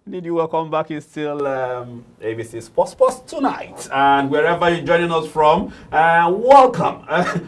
Indeed, you welcome back. It's still ABC Sports tonight. And wherever you're joining us from, welcome.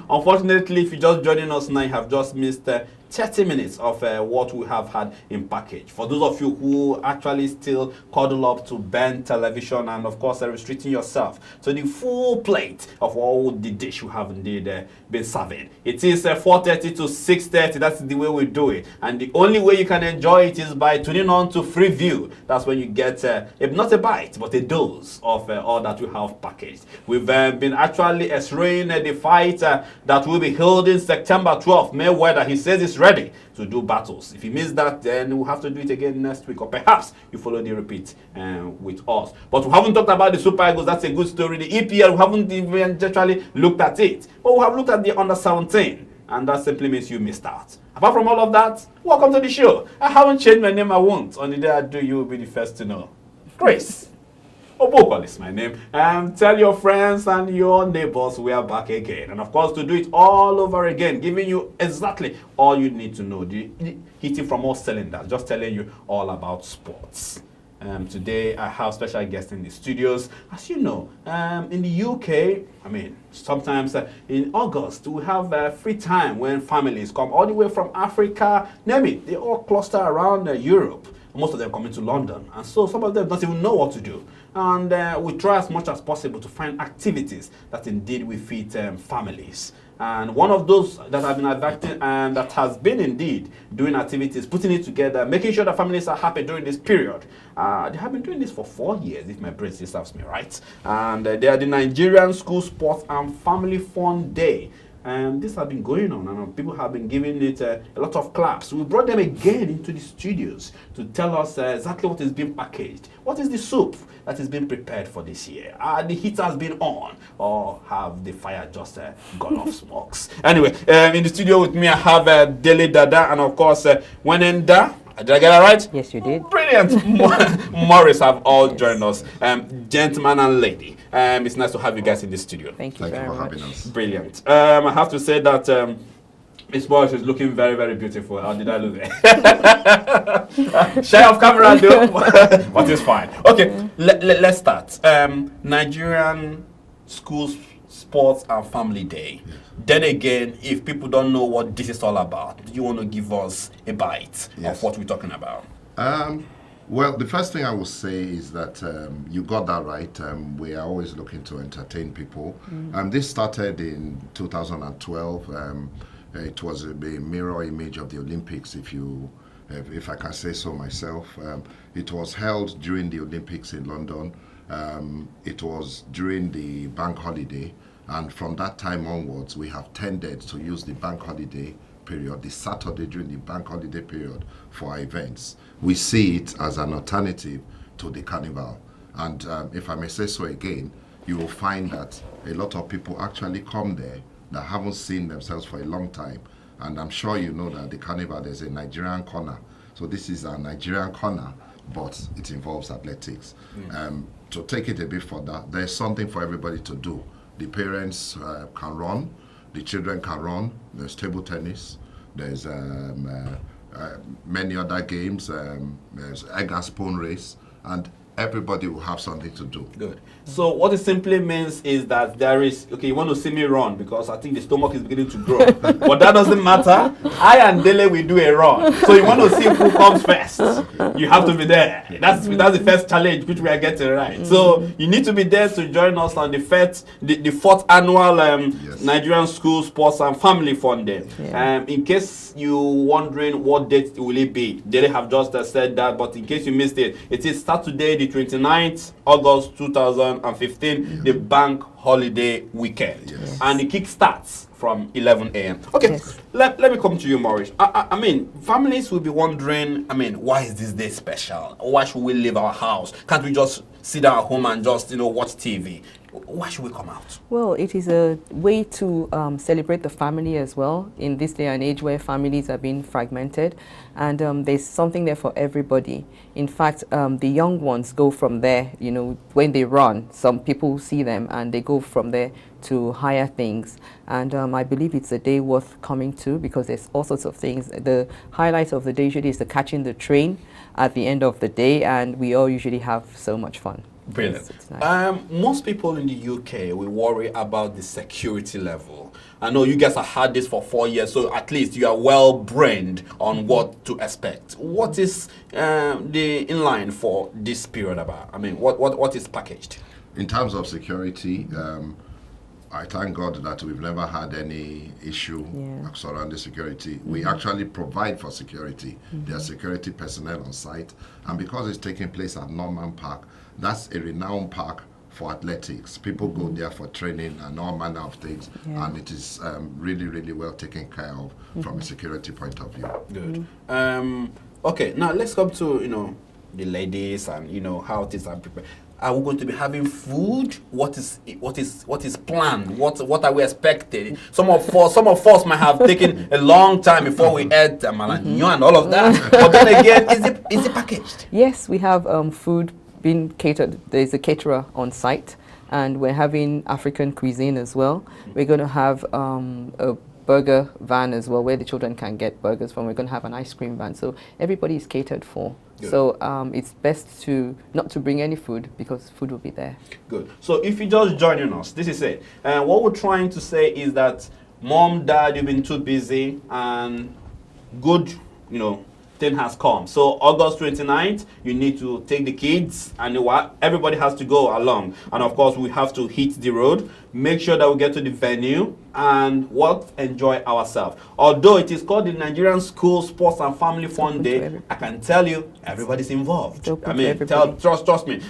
Unfortunately, if you're just joining us now, you have just missed 30 minutes of what we have had in package. For those of you who actually still cuddle up to Ben television and, of course, restricting yourself to the full plate of all the dish you have indeed been serving. It is 4:30 to 6:30. That's the way we do it. And the only way you can enjoy it is by tuning on to Freeview. That's when you get, not a bite, but a dose of all that we have packaged. We've been actually x-raying the fight that will be held in September 12th. Mayweather, he says it's ready to do battles. If you miss that, then we'll have to do it again next week, or perhaps you follow the repeat with us. But we haven't talked about the Super Eagles. That's a good story. The EPL, we haven't even actually looked at it, but we have looked at the under 17, and that simply means you missed out. Apart from all of that, welcome to the show. I haven't changed my name. I won't. On the day I do, you will be the first to know. Grace Obokol is my name. Tell your friends and your neighbors we are back again. And of course, to do it all over again, giving you exactly all you need to know. Hitting from all cylinders, just telling you all about sports. Today, I have special guests in the studios. As you know, in the UK, sometimes in August, we have free time when families come all the way from Africa, name it, they all cluster around Europe. Most of them coming to London, and so some of them don't even know what to do. And we try as much as possible to find activities that indeed will fit families. And one of those that have been adapting and that has been indeed doing activities, putting it together, making sure that families are happy during this period. They have been doing this for 4 years, if my brain still serves me right. And they are the Nigerian School Sports and Family Fun Day. And this has been going on, and people have been giving it a lot of claps. We brought them again into the studios to tell us exactly what is being packaged. What is the soup that is being prepared for this year? Are the heat has been on, or have the fire just gone off smokes? Anyway, in the studio with me, I have Dele Dada, and of course, Wenenda. Did I get that right? Yes, you did. Brilliant. Morris have all joined us. Gentleman and lady. It's nice to have you guys in the studio. Thank you very much. having us. Brilliant. I have to say that Miss Morris is looking very, very beautiful. How did I lose it? Shy of camera though, but it's fine. Okay, let's start. Nigerian Schools Sports and Family Day. Yes. Then again, if people don't know what this is all about, do you want to give us a bite of what we're talking about? Well, the first thing I will say is that you got that right. We are always looking to entertain people. This started in 2012. It was a mirror image of the Olympics, if I can say so myself. It was held during the Olympics in London. It was during the bank holiday. And from that time onwards, we have tended to use the bank holiday period, the Saturday during the bank holiday period, for our events. We see it as an alternative to the carnival. And if I may say so again, you will find that a lot of people actually come there that haven't seen themselves for a long time. And I'm sure you know that the carnival, there's a Nigerian corner. So this is a Nigerian corner, but it involves athletics. To take it a bit further, there's something for everybody to do. The parents can run, the children can run, there's table tennis, there's many other games, there's egg and spoon race, and everybody will have something to do. Good. So what it simply means is that there is, okay, you want to see me run because I think the stomach is beginning to grow. But that doesn't matter. I and Dele will do a run. So you want to see who comes first. You have to be there. That's the first challenge which we are getting right. So you need to be there to join us on the fourth annual Nigerian School Sports and Family Fun Day. Yeah. In case you're wondering what date will it be, Dele have just said that, but in case you missed it, it is Saturday the 29th August 2015, the bank holiday weekend. Yes. And the kick starts from 11 a.m. Okay, let me come to you, Maurice. I mean, families will be wondering, why is this day special? Why should we leave our house? Can't we just sit down at home and just, watch TV? Why should we come out? Well, it is a way to celebrate the family as well in this day and age where families are being fragmented, and there's something there for everybody. In fact, the young ones go from there, when they run, some people see them and they go from there to higher things. And I believe it's a day worth coming to because there's all sorts of things. The highlight of the day usually is the catching the train at the end of the day, and we all usually have so much fun. Brilliant. It's nice. Most people in the UK, we worry about the security level. I know you guys have had this for 4 years, so at least you are well-brained on what to expect. What is the inline for this period about? I mean, what is packaged? In terms of security, I thank God that we've never had any issue surrounding security. We actually provide for security. There are security personnel on site. And because it's taking place at Norman Park, that's a renowned park for athletics. People go there for training and all manner of things. And it is really, really well taken care of from a security point of view. Good. Okay, now let's come to, the ladies and, how things are prepared. Are we going to be having food? What is planned? What are we expecting? Some of us might have taken a long time before we ate malanyo and all of that. But then again, is it packaged? Yes, we have food being catered. There's a caterer on site, and we're having African cuisine as well. We're going to have a burger van as well, where the children can get burgers from. We're going to have an ice cream van, so everybody is catered for. Good. So it's best not to bring any food because food will be there. Good. So if you're just joining us, this is it. What we're trying to say is that mom, dad, you've been too busy, and good, thing has come. So August 29th, you need to take the kids, and everybody has to go along. And of course, we have to hit the road, make sure that we get to the venue, and enjoy ourselves. Although it is called the Nigerian School Sports and Family Fun Day, I can tell you everybody's involved. I mean, trust me.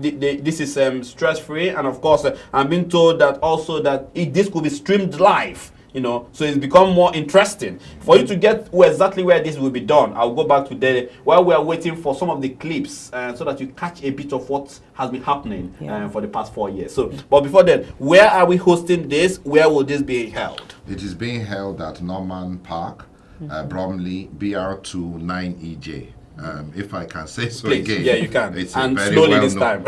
This is stress-free, and of course, I'm being told that also that this could be streamed live. So it's become more interesting. For you to get exactly where this will be done, I'll go back to while we are waiting for some of the clips so that you catch a bit of what has been happening for the past 4 years. So, but before then, where are we hosting this? Where will this be held? It is being held at Norman Park, Bromley, BR2 9EJ. If I can say so. Please, again. Yeah, you can. It's and a very slowly this time.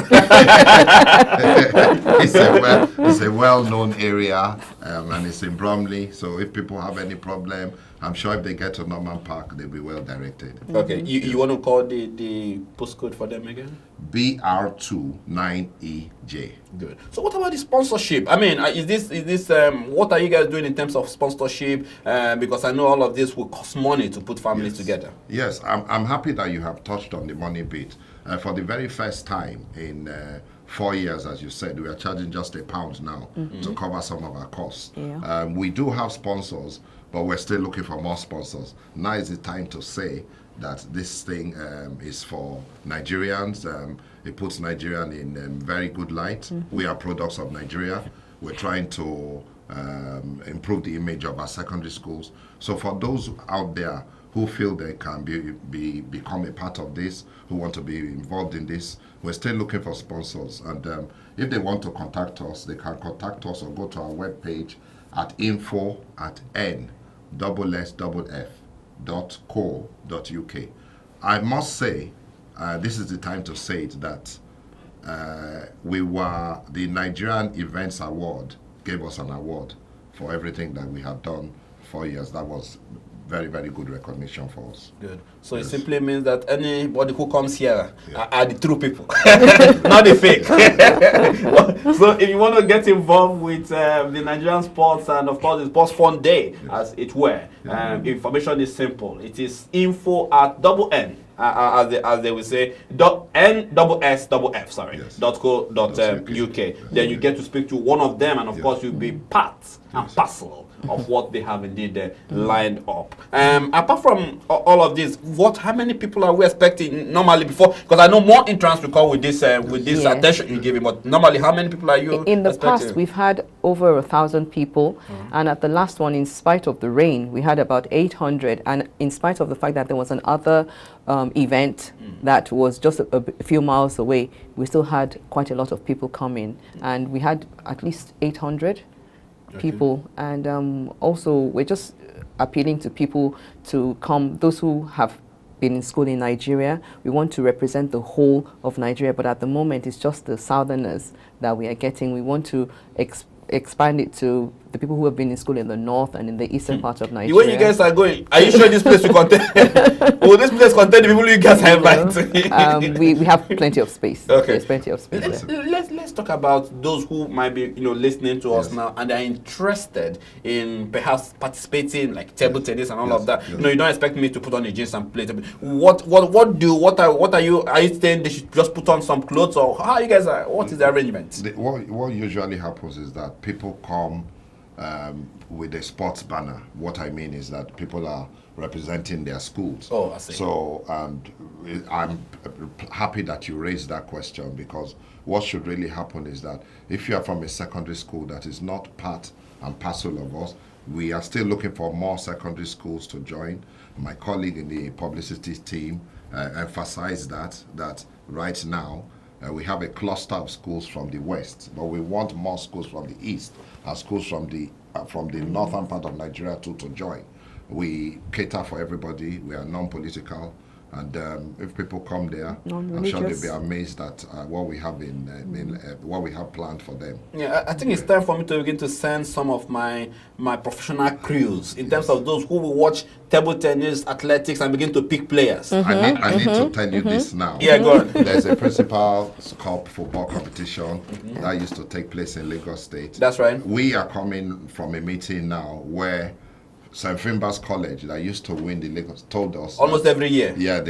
It's a well-known area, and it's in Bromley. So if people have any problem, I'm sure if they get to Norman Park, they'll be well directed. Okay, you want to call the postcode for them again? BR2 9EJ. Good. So what about the sponsorship? I mean, is this what are you guys doing in terms of sponsorship? Because I know all of this will cost money to put families together. Yes, I'm happy that you have touched on the money bit. For the very first time in 4 years, as you said, we are charging just £1 now to cover some of our costs. Yeah. We do have sponsors, but we're still looking for more sponsors. Now is the time to say that this thing is for Nigerians. It puts Nigerian in very good light. We are products of Nigeria. We're trying to improve the image of our secondary schools. So for those out there who feel they can become a part of this, who want to be involved in this, we're still looking for sponsors. And if they want to contact us, they can contact us or go to our webpage at info@nssff.co.uk. I must say, this is the time to say it, that the Nigerian Events Award gave us an award for everything that we have done 4 years. That was very, very good recognition for us. Good. So it simply means that anybody who comes here are the true people, not the fake. So if you want to get involved with the Nigerian sports and of course the Sports Fun Day, as it were, information is simple. It is info@NN. As they will say, NSSFF, .co.uk. Then you get to speak to one of them, and of course you'll be part and parcel of what they have indeed lined up. Apart from all of this, how many people are we expecting normally before? Because I know more entrants will come with this attention you're giving, but normally how many people are you in the expecting? past, we've had over 1,000 people, and at the last one, in spite of the rain, we had about 800, and in spite of the fact that there was another event that was just a few miles away, we still had quite a lot of people coming, and we had at least 800 people. And also we're just appealing to people to come, those who have been in school in Nigeria. We want to represent the whole of Nigeria, but at the moment it's just the southerners that we are getting. We want to expand it to the people who have been in school in the north and in the eastern part of Nigeria. The way you guys are going, are you sure this place will contain? Will this place contain the people you guys have invited? We have plenty of space. Okay. There's plenty of space. Let's talk about those who might be listening to us now and are interested in perhaps participating like table tennis and all of that. Yes. You don't expect me to put on a jeans and play table. What are you saying they should just put on some clothes, or how you guys are? What is the arrangement? What usually happens is that people come with a sports banner. What I mean is that people are representing their schools. Oh, I see. So, and I'm happy that you raised that question, because what should really happen is that if you are from a secondary school that is not part and parcel of us, we are still looking for more secondary schools to join. My colleague in the publicity team emphasized that right now we have a cluster of schools from the west, but we want more schools from the east and schools from the northern part of Nigeria too to join. We cater for everybody. We are non-political, and if people come there, I'm sure they'll be amazed at what we have what we have planned for them. Yeah, I think it's time for me to begin to send some of my professional crews in terms of those who will watch table tennis, athletics, and begin to pick players. I need to tell you this now. Yeah, go on. There's a Principal's Cup football competition that used to take place in Lagos State. That's right. We are coming from a meeting now where St. Finbar's College that used to win the Lagos told us almost every year. Yeah,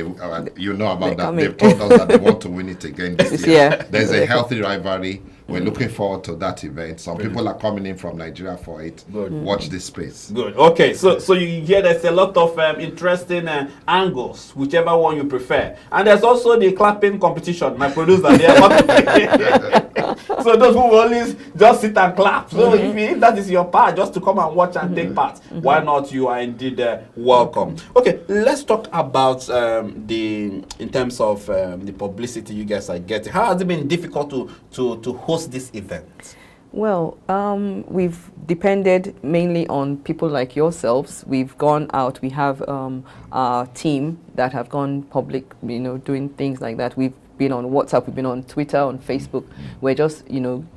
you know about that. They've told us that they want to win it again this year. There's a healthy rivalry. We're looking forward to that event. Some people are coming in from Nigeria for it. Good. Watch this space. Good. Okay, so you hear there's a lot of interesting angles, whichever one you prefer. And there's also the clapping competition. My producer, they are so those who will always just sit and clap. So if that is your part, just to come and watch and take part, why not? You are indeed welcome. Okay, let's talk about in terms of the publicity you guys are getting. How has it been difficult to host this event? Well, we've depended mainly on people like yourselves. We've gone out. We have our team that have gone public, doing things like that. We've been on WhatsApp, we've been on Twitter, on Facebook. We're just,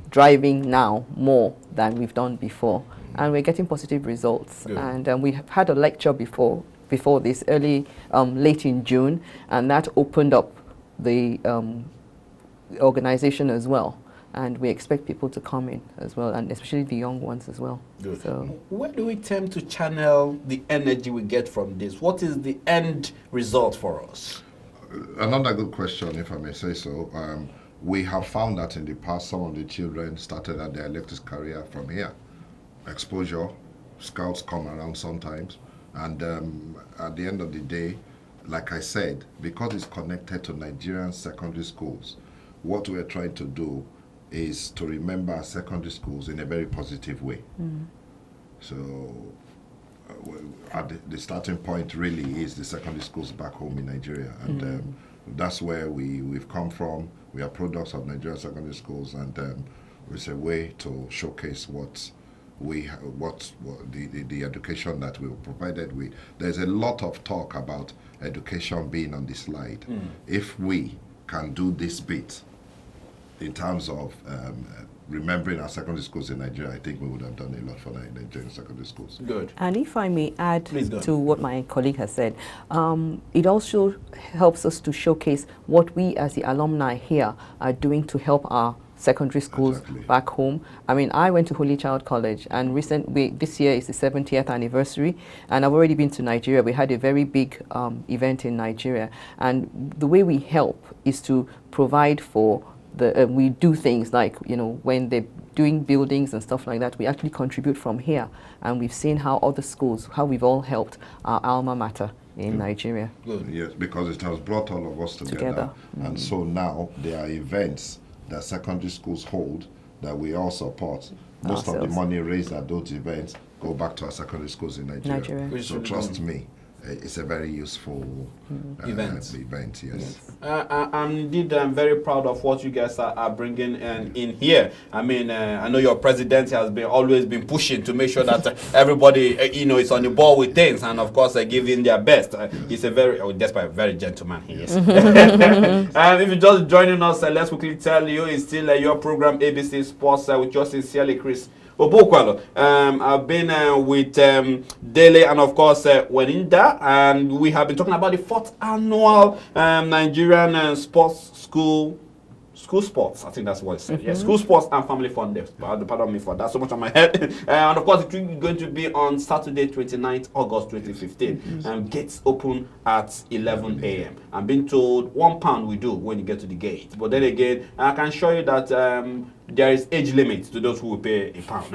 driving now more than we've done before. And we're getting positive results. Good. And we have had a lecture before this, late in June, and that opened up the organization as well. And we expect people to come in as well, and especially the young ones as well. Good. So, where do we tend to channel the energy we get from this? What is the end result for us? Another good question, if I may say so. We have found that in the past, some of the children started at their elective career from here. Exposure, scouts come around sometimes, and at the end of the day, like I said, because it's connected to Nigerian secondary schools, what we're trying to do is to remember our secondary schools in a very positive way. So at the starting point really is the secondary schools back home in Nigeria, and that's where we've come from. We are products of Nigerian secondary schools, and it's a way to showcase what the education that we were provided with. There's a lot of talk about education being on the slide. If we can do this bit in terms of remembering our secondary schools in Nigeria, I think we would have done a lot for Nigerian secondary schools. Good. And if I may add to what my colleague has said, it also helps us to showcase what we as the alumni here are doing to help our secondary schools back home. I mean, I went to Holy Child College, and this year is the 70th anniversary, and I've already been to Nigeria. We had a very big event in Nigeria, and the way we help is to provide for we do things like, when they're doing buildings and stuff like that, we actually contribute from here. And we've seen how other schools, how we've all helped our alma mater in Nigeria. Good. Yes, because it has brought all of us together. And so now there are events that secondary schools hold that we all support. Most of the money raised at those events go back to our secondary schools in Nigeria. So trust me, it's a very useful event, yes. I'm indeed very proud of what you guys are bringing in here. I mean, I know your president has always been pushing to make sure that everybody, is on the ball with things, and of course, giving their best. He's a despite a very gentleman he is. If you're just joining us, let's quickly tell you, it's still your program ABC Sports with yours sincerely, Chris Obukwalo. I've been with Dele and of course Weninda, and we have been talking about the 4th annual Nigerian sports school sports, I think that's what it said. Yeah, school sports and family fun day. Pardon me for that, so much on my head. And of course, it's going to be on Saturday, 29th August 2015. Gates open at 11 a.m. I'm being told £1 we do when you get to the gate. But then again, I can show you that there is age limit to those who will pay £1.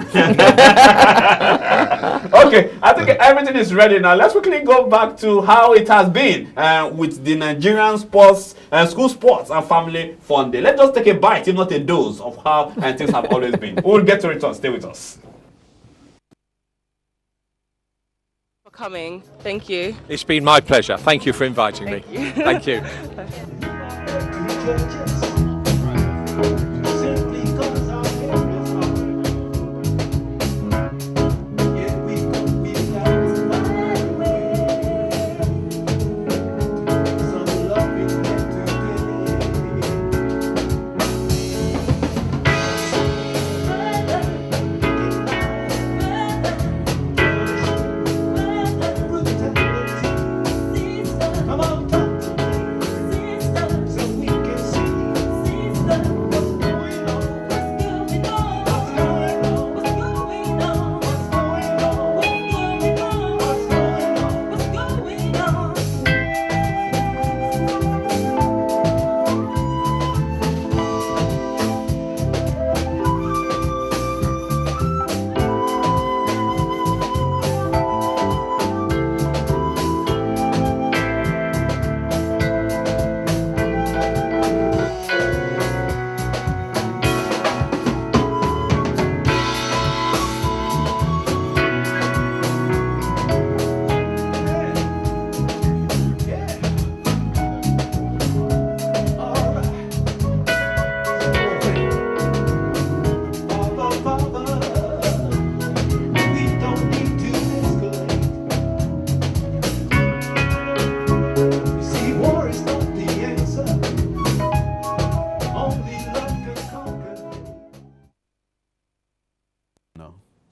Okay, I think everything is ready now. Let's quickly go back to how it has been with the Nigerian sports, school sports and family fun day. Let's just take a bite, if not a dose, of how things have always been. We'll get to return. Stay with us. For coming. Thank you. It's been my pleasure. Thank you for inviting me. Thank you.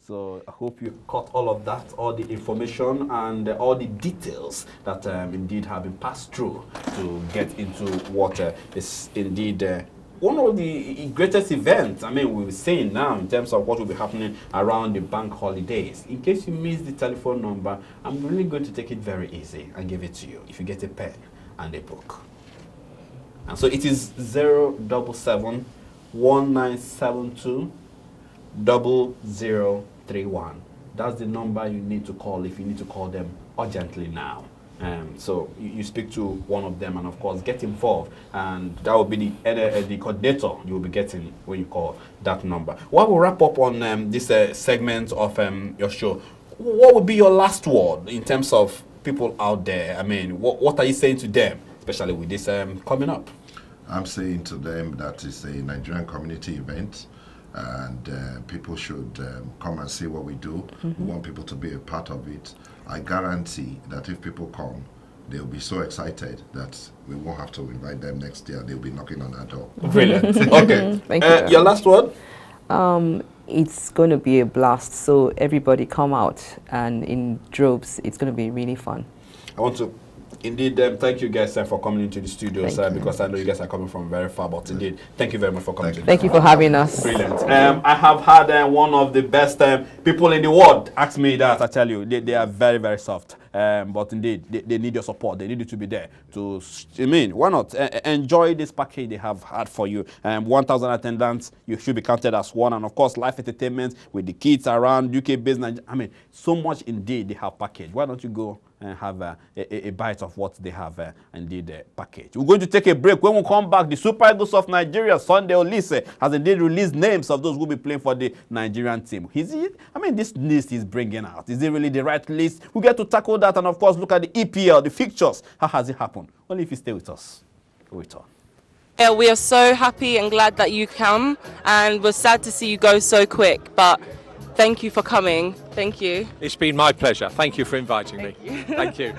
So I hope you caught all of that, all the information and all the details that indeed have been passed through to get into what is indeed one of the greatest events, I mean, we're saying now in terms of what will be happening around the bank holidays. In case you missed the telephone number, I'm really going to take it very easy and give it to you if you get a pen and a book. And so it is 077 1972 0031. That's the number you need to call if you need to call them urgently now. So you speak to one of them and of course get involved, and that will be the coordinator you will be getting when you call that number. While we wrap up on this segment of your show, what would be your last word in terms of people out there? I mean, what are you saying to them, especially with this coming up? I'm saying to them that it's a Nigerian community event, and people should come and see what we do. We want people to be a part of it. I guarantee that if people come, they'll be so excited that we won't have to invite them next year. They'll be knocking on our door. Brilliant. Okay. Thank you. Your last word? It's going to be a blast. So everybody come out, and in droves, it's going to be really fun. I want to indeed thank you guys for coming into the studios because I know you guys are coming from very far, but indeed, thank you very much for coming. Thank you for having us. Brilliant. I have had one of the best people in the world ask me that. I tell you, they are very, very soft. But indeed, they need your support. They need you to be there. To, I mean, why not enjoy this package they have had for you? 1,000 attendants, you should be counted as one. And of course, live entertainment with the kids around UK business. I mean, so much indeed they have packaged. Why don't you go and have a bite of what they have indeed packaged? We're going to take a break. When we come back, the Super Eagles of Nigeria, Sunday Olise, has indeed released names of those who will be playing for the Nigerian team. Is it? I mean, this list is bringing out. Is it really the right list? We get to tackle that and, of course, look at the EPL, the fixtures. How has it happened? Only if you stay with us. We'll return. Yeah, we are so happy and glad that you come, and we're sad to see you go so quick, but thank you for coming. Thank you. It's been my pleasure. Thank you for inviting me. Thank you.